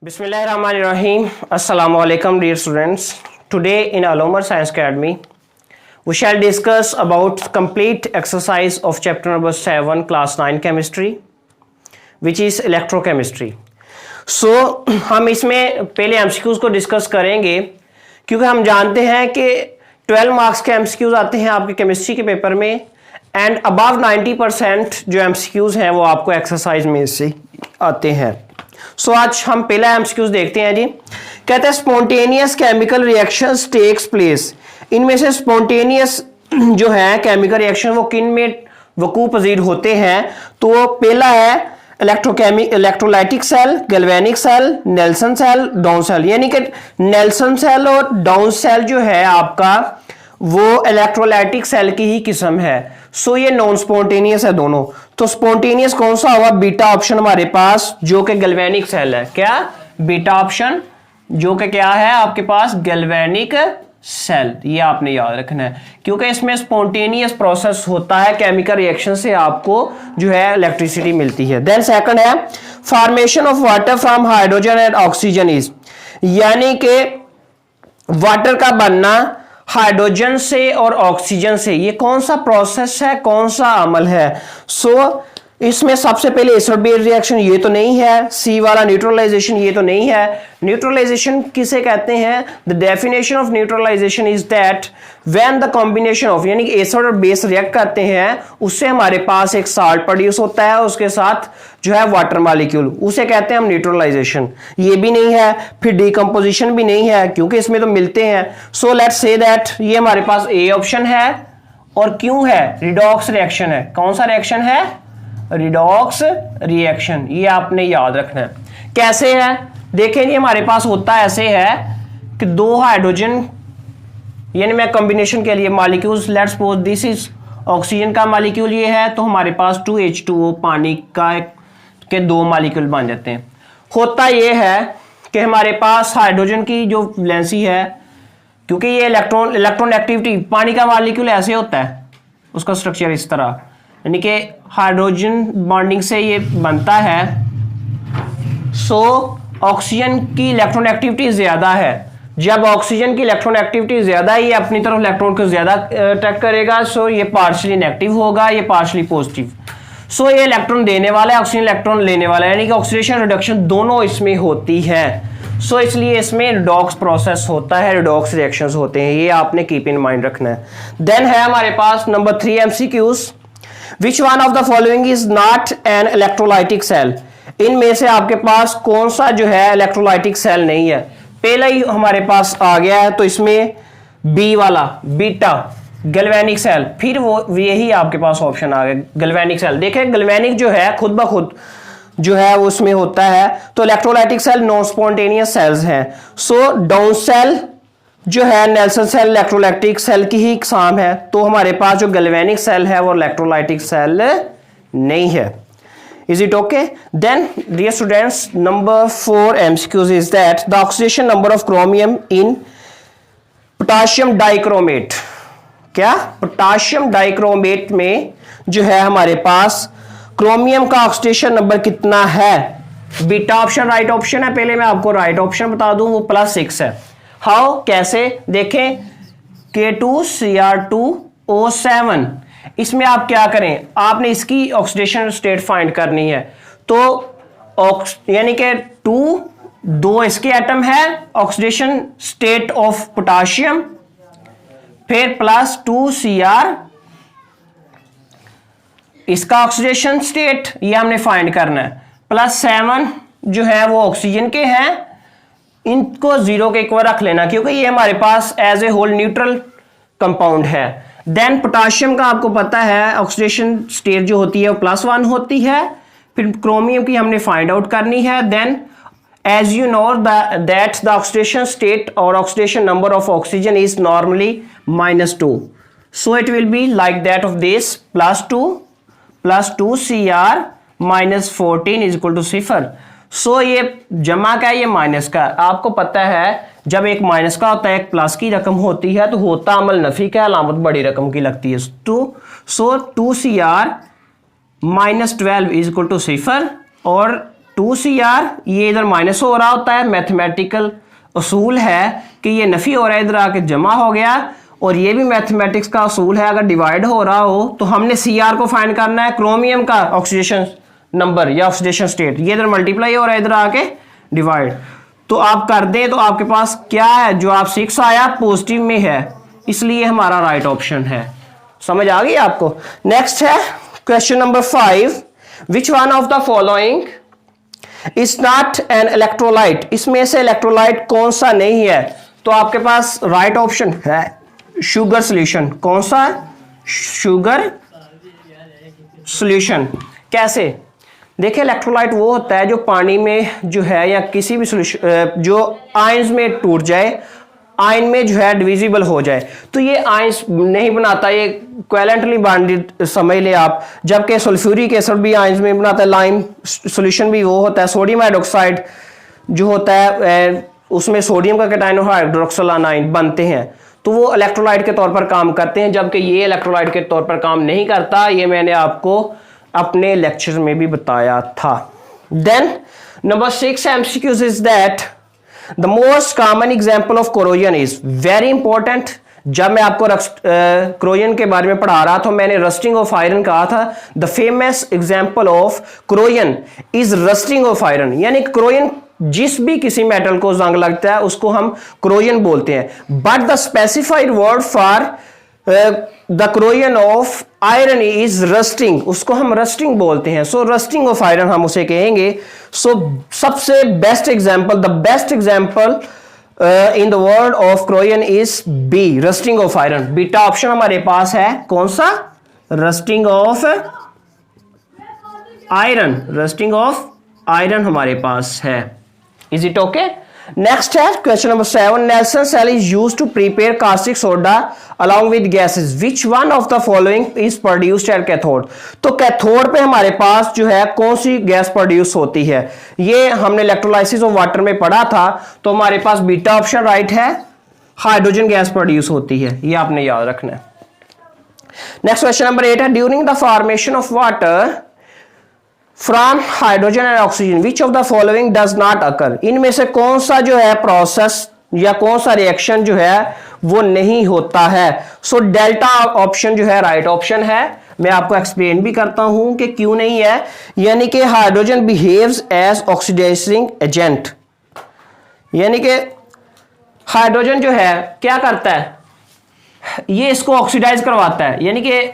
Bismillahirrahmanirrahim. Assalamu alaikum dear students. Today in Alomar Science Academy we shall discuss about complete exercise of chapter number 7 class 9 chemistry which is electrochemistry. So हम इसमें पहले MCQs को discuss करेंगे क्योंकि हम जानते हैं कि 12 मार्क्स के MCQs आते हैं आपके केमिस्ट्री के पेपर में एंड अबव 90% जो MCQs हैं वो आपको एक्सरसाइज में से आते हैं. सो आज हम पहला एमसीक्यूज देखते हैं जी. कहते हैं spontaneous chemical reactions takes place. इनमें से स्पॉन्टेनियस जो है केमिकल रिएक्शन वो किन में वकू पजीर होते हैं. तो पहला है electrolytic cell, galvanic cell, Nelson cell, down cell. यानी कि नेल्सन सेल और डाउन सेल जो है आपका वो इलेक्ट्रोलाइटिक सेल की ही किस्म है. सो ये नॉन स्पॉन्टेनियस है दोनों. तो स्पॉन्टेनियस कौन सा होगा? बीटा ऑप्शन हमारे पास जो कि गैल्वेनिक सेल है. क्या? बीटा ऑप्शन जो कि क्या है आपके पास? Galvanic cell. ये आपने याद रखना है क्योंकि इसमें स्पॉन्टेनियस प्रोसेस होता है, केमिकल रिएक्शन से आपको जो है इलेक्ट्रिसिटी मिलती है. देन सेकंड है formation of water from hydrogen and oxygen is. यानी कि वाटर का बनना हाइड्रोजन से और ऑक्सीजन से. ये कौन सा प्रोसेस है, कौन सा अमल है? सो इसमें सबसे पहले एसिड बेस रिएक्शन ये तो नहीं है. सी वाला न्यूट्रलाइजेशन ये तो नहीं है. न्यूट्रलाइजेशन किसे कहते हैं? The definition of neutralization is that when the combination of यानी कि एसिड और बेस रिएक्ट करते हैं उससे हमारे पास एक साल्ट प्रोड्यूस होता है, उसके साथ जो है वाटर मॉलिक्यूल, उसे कहते हैं हम न्यूट्रलाइजेशन. ये भी नहीं है. फिर डिकम्पोजिशन भी नहीं है क्योंकि इसमें तो मिलते हैं. सो लेट्स से दैट ये हमारे पास ए ऑप्शन है. और क्यों है? रिडॉक्स रिएक्शन है. कौन सा रिएक्शन है? Redox reaction. ये आपने याद रखना है. कैसे है देखें जी. हमारे पास होता ऐसे है कि दो हाइड्रोजन यानी मैं कॉम्बिनेशन के लिए molecules, let's suppose this is oxygen का मॉलिक्यूल ये है तो हमारे पास 2H2O पानी का के दो मॉलिक्यूल बन जाते हैं. होता ये है कि हमारे पास हाइड्रोजन की जो वैलेंसी है क्योंकि ये इलेक्ट्रॉन एक्टिविटी पानी का मॉलिक्यूल ऐसे होता है, उसका स्ट्रक्चर इस तरह यानी कि हाइड्रोजन बॉन्डिंग से ये बनता है. सो ऑक्सीजन की इलेक्ट्रॉन एक्टिविटी ज्यादा है. जब ऑक्सीजन की इलेक्ट्रॉन एक्टिविटी ज्यादा है ये अपनी तरफ इलेक्ट्रॉन को ज्यादा अट्रैक्ट करेगा. सो ये पार्शियली नेगेटिव होगा, ये पार्शियली पॉजिटिव. सो ये इलेक्ट्रॉन देने वाला है, ऑक्सीजन इलेक्ट्रॉन लेने वाला है, यानी कि ऑक्सीडेशन रिडक्शन दोनों इसमें होती है. सो इसलिए इसमें रिडॉक्स प्रोसेस होता है, रिडॉक्स रिएक्शंस होते हैं. ये आपने कीप इन माइंड रखना है. देन है हमारे पास number 3 MCQs. Which one of the following is not an electrolytic cell? इनमें से आपके पास कौन सा जो है इलेक्ट्रोलाइटिक सेल नहीं है? पहला ही हमारे पास आ गया है तो इसमें बी वाला बीटा गैल्वेनिक सेल. फिर वो यही आपके पास ऑप्शन आ गया गैल्वेनिक सेल. देखें गैल्वेनिक जो है खुद ब खुद जो है उसमें होता है. तो electrolytic cell non spontaneous cells हैं. सो डाउन सेल जो है नेल्सन सेल इलेक्ट्रोलाइटिक सेल की ही इकसाम है. तो हमारे पास जो गैल्वेनिक सेल है वो इलेक्ट्रोलाइटिक सेल नहीं है. Is it okay? Then dear students number 4 MCQs is that the oxidation number of chromium in potassium dichromate. क्या? पोटाशियम डाइक्रोमेट में जो है हमारे पास क्रोमियम का ऑक्सीडेशन नंबर कितना है? बीटा ऑप्शन राइट ऑप्शन है. पहले मैं आपको राइट ऑप्शन बता दूं वो +6 है. हाउ? कैसे? देखें K2Cr2O7. इसमें आप क्या करें? आपने इसकी ऑक्सीडेशन स्टेट फाइंड करनी है. तो यानी कि 2 इसके एटम है, ऑक्सीडेशन स्टेट ऑफ पोटाशियम, फिर +2Cr इसका ऑक्सीडेशन स्टेट ये हमने फाइंड करना है. +7 जो है वो ऑक्सीजन के हैं, इनको 0 के इक्वल रख लेना क्योंकि ये हमारे पास as a whole neutral compound है. देन पोटाशियम का आपको पता है ऑक्सीडेशन स्टेट जो होती है वो +1 होती है. फिर क्रोमियम की हमने फाइंड आउट करनी है. Then as you know that the oxidation state और oxidation number of oxygen is normally -2. So it will be like that of this +2Cr -14 is equal to 0. So ये जमा का ये माइनस का. आपको पता है जब एक माइनस का होता है एक प्लस की रकम होती है तो होता अमल नफी का, अलामत बड़ी रकम की लगती है. सो 2Cr -12 इज इक्वल टू 0 और 2Cr, ये इधर माइनस हो रहा होता है, मैथमेटिकल उसूल है कि ये नफ़ी हो रहा है, इधर आके जमा हो गया, और ये भी मैथमेटिक्स का उसूल है, अगर डिवाइड हो रहा हो तो हमने Cr को फाइंड करना है, क्रोमियम का ऑक्सीडेशन नंबर या ऑक्सीडेशन स्टेट, ये इधर मल्टीप्लाई हो रहा है, इधर आके डिवाइड, तो आप कर दें तो आपके पास क्या है, जो आप 6 आया पॉजिटिव में है, इसलिए हमारा राइट ऑप्शन है। समझ आ गई आपको। नेक्स्ट है question number 5, which one of the following is not an electrolyte, इसमें से इलेक्ट्रोलाइट कौन सा नहीं है, तो आपके पास राइट ऑप्शन है शुगर सोल्यूशन। कौन सा? Sugar solution. कैसे? देखिए इलेक्ट्रोलाइट वो होता है जो पानी में जो है या किसी भी सोल्यूशन जो आयंस में टूट जाए, आयन में जो है डिविजिबल हो जाए, तो ये आयंस नहीं बनाता, ये कोवेलेंटली बॉन्डेड समझ ले आप, जबकि सल्फ्यूरिक एसिड भी आयंस में बनाता है, लाइम सॉल्यूशन भी वो होता है, सोडियम हाइड्रोक्साइड जो होता है उसमें सोडियम का कैटायन और हाइड्रोक्सिल आनाइन बनते हैं, तो वो इलेक्ट्रोलाइट के तौर पर काम करते हैं, जबकि ये इलेक्ट्रोलाइट के तौर पर काम नहीं करता, ये मैंने आपको अपने लेक्चर में भी बताया था। Then number 6 MCQs is that the most common example of corrosion is, very important. जब मैं आपको क्रोजन के बारे में पढ़ा रहा था, मैंने रस्टिंग ऑफ आयरन कहा था, the famous example of corrosion is rusting of iron, यानी क्रोजन जिस भी किसी मेटल को जंग लगता है उसको हम क्रोजन बोलते हैं, but the specified word for the corrosion of iron is rusting, उसको हम रस्टिंग बोलते हैं, सो रस्टिंग ऑफ आयरन हम उसे कहेंगे। सो सबसे best example, the best example in the word of corrosion is B, rusting of iron. बीटा option हमारे पास है कौन सा? Rusting of iron, rusting of iron हमारे पास है। Is it okay? नेक्स्ट है question number 7, Nelson cell is used to prepare caustic soda along with gases, which one of the following is produced at cathode, तो cathode पे हमारे पास जो है कौन सी गैस प्रोड्यूस होती है, ये हमने इलेक्ट्रोलाइसिस ऑफ वाटर में पढ़ा था, तो हमारे पास बीटा ऑप्शन राइट है, हाइड्रोजन गैस प्रोड्यूस होती है, ये आपने याद रखना है। नेक्स्ट क्वेश्चन नंबर 8 है, during the formation of water from hydrogen and oxygen which of the following does not occur, इनमें से कौन सा जो है प्रोसेस या कौन सा रिएक्शन जो है वो नहीं होता है। सो डेल्टा ऑप्शन जो है राइट ऑप्शन है। मैं आपको एक्सप्लेन भी करता हूं कि क्यों नहीं है, यानी कि hydrogen behaves as oxidising agent, यानी कि हाइड्रोजन जो है क्या करता है, ये इसको ऑक्सीडाइज करवाता है, यानी कि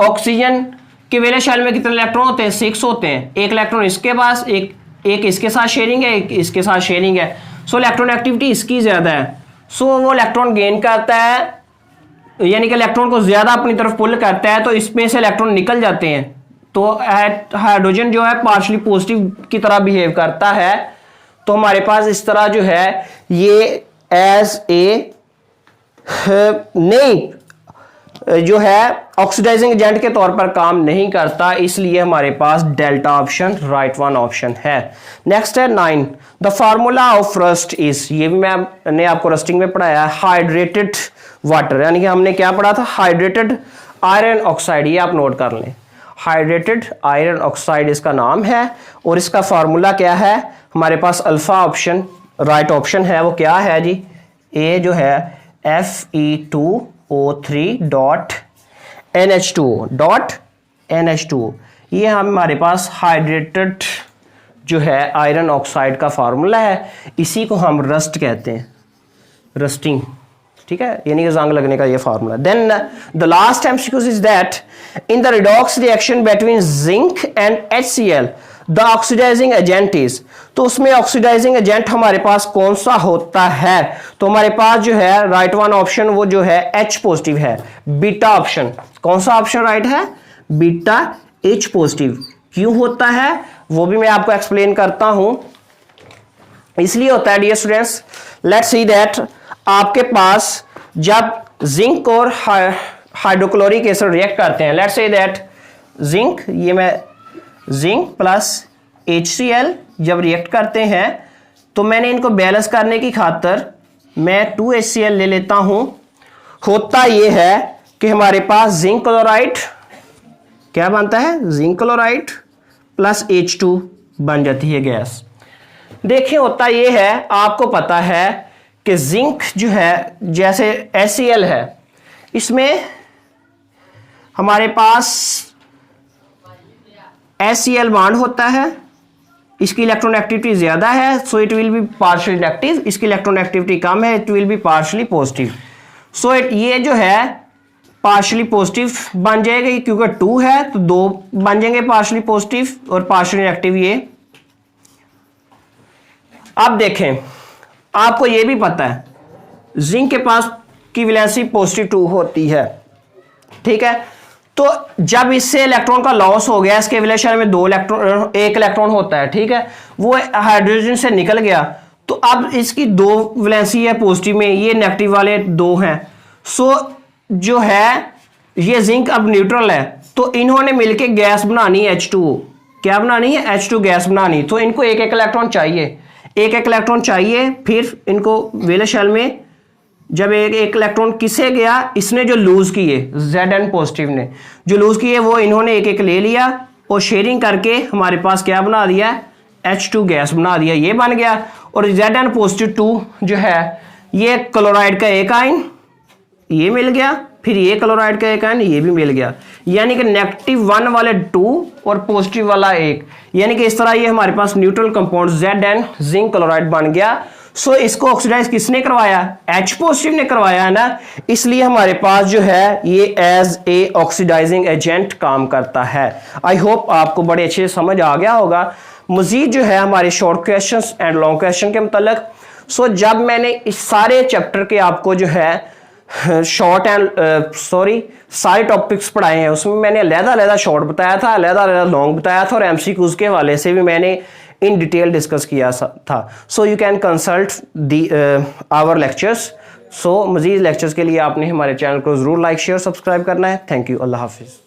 ऑक्सीजन के वेले शेल में कितने इलेक्ट्रॉन होते हैं? 6 होते हैं, एक इलेक्ट्रॉन इसके पास, एक इसके साथ शेयरिंग है, एक इसके साथ शेयरिंग है, सो इलेक्ट्रॉन एक्टिविटी इसकी ज्यादा है, सो वो इलेक्ट्रॉन गेन करता है, यानी कि इलेक्ट्रॉन को ज्यादा अपनी तरफ पुल करता है, तो इसमें से इलेक्ट्रॉन निकल जाते हैं, तो हाइड्रोजन जो है पार्शली पॉजिटिव की तरह बिहेव करता है, तो हमारे पास इस तरह जो है ये एज ए नहीं जो है ऑक्सीडाइजिंग एजेंट के तौर पर काम नहीं करता, इसलिए हमारे पास delta option right one option है। नेक्स्ट है 9, the formula of rust is, ये भी मैंने आपको रस्टिंग में पढ़ाया है, हाइड्रेटेड वाटर, यानी कि हमने क्या पढ़ा था? हाइड्रेटेड आयरन ऑक्साइड, ये आप नोट कर लें, हाइड्रेटेड आयरन ऑक्साइड इसका नाम है, और इसका फार्मूला क्या है? हमारे पास अल्फा ऑप्शन राइट ऑप्शन है, वो क्या है जी? ए जो है Fe2O3.NH2, ये हमारे पास हाइड्रेटेड जो है आयरन ऑक्साइड का फार्मूला है, इसी को हम रस्ट कहते हैं, रस्टिंग, ठीक है, यानी कि जंग लगने का ये formula. Then the last MCQ is that in the redox reaction between zinc and HCl the oxidising agent is, तो उसमें ऑक्सीडाइजिंग एजेंट हमारे पास कौन सा होता है? तो हमारे पास जो है राइट वन ऑप्शन वो जो है H पॉजिटिव है, बीटा ऑप्शन। कौन सा ऑप्शन राइट है? Beta H positive. क्यों होता है वो भी मैं आपको एक्सप्लेन करता हूं। इसलिए होता है dear students, let's see that आपके पास जब जिंक और हाइड्रोक्लोरिक एसिड रिएक्ट करते हैं, लेट्स से दैट जिंक, ये मैं जिंक प्लस HCl जब रिएक्ट करते हैं, तो मैंने इनको बैलेंस करने की खातर मैं 2HCl ले लेता हूं। होता यह है कि हमारे पास जिंक क्लोराइड क्या बनता है? जिंक क्लोराइड प्लस H2 बन जाती है गैस। देखिए होता ये है, आपको पता है कि जिंक जो है जैसे HCl है, इसमें हमारे पास HCl बॉन्ड होता है, इसकी इलेक्ट्रॉन एक्टिविटी ज़्यादा है, so it will be partially negative. इसकी इलेक्ट्रॉन एक्टिविटी कम है, it will be partially positive. So ये जो है पार्शियली पॉजिटिव बन जाएगा, क्योंकि 2 है तो 2 बन जाएंगे पार्शियली पॉजिटिव और पार्शियली नेगेटिव ये। अब देखें, आपको ये भी पता है जिंक के पास की वैलेंसी +2 होती है, ठीक है। तो जब इससे इलेक्ट्रॉन का लॉस हो गया, इसके वैलेंस शेल में 1 इलेक्ट्रॉन होता है, ठीक है, वो हाइड्रोजन से निकल गया, तो अब इसकी 2 वैलेंसी है पॉजिटिव में, ये नेगेटिव वाले 2 हैं। सो जो है ये जिंक अब न्यूट्रल है, तो इन्होंने मिलके गैस बनानी है H2O। क्या बनानी है? H2 गैस बनानी। तो इनको एक इलेक्ट्रॉन चाहिए, एक इलेक्ट्रॉन चाहिए। फिर इनको वैलेंस शेल में जब एक इलेक्ट्रॉन किसे गया, इसने जो लूज किए Zn पॉजिटिव ने जो लूज किए वो इन्होंने एक ले लिया और शेयरिंग करके हमारे पास क्या बना दिया? H2 गैस बना दिया, ये बन गया। और Zn पॉजिटिव 2 जो है ये क्लोराइड का एक आयन, ये मिल गया, फिर ये क्लोराइड का एक आयन, ये भी मिल गया। यानी कि -1 वाले 2 और पॉजिटिव वाला 1, यानी कि इस तरह ये हमारे पास neutral compound Zn zinc chloride बन गया। सो इसको ऑक्सीडाइज किसने करवाया? H पॉजिटिव ने करवाया है ना, इसलिए हमारे पास जो है ये एज ए ऑक्सीडाइजिंग एजेंट काम करता है। आई होप आपको बड़े अच्छे से समझ आ गया होगा। मजीद जो है हमारे short question and long question के मतलब, सो जब मैंने इस सारे चैप्टर के आपको जो है शॉर्ट एंड सारे टॉपिक्स पढ़ाए हैं, उसमें मैंने अलग-अलग शॉर्ट बताया था, अलग-अलग लॉन्ग बताया था, और MCQs के हवाले से भी मैंने इन डिटेल डिस्कस किया था। So you can consult the our lectures. So मजीद लेक्चर्स के लिए आपने हमारे चैनल को ज़रूर लाइक शेयर सब्सक्राइब करना है। Thank you. अल्लाह हाफिज़।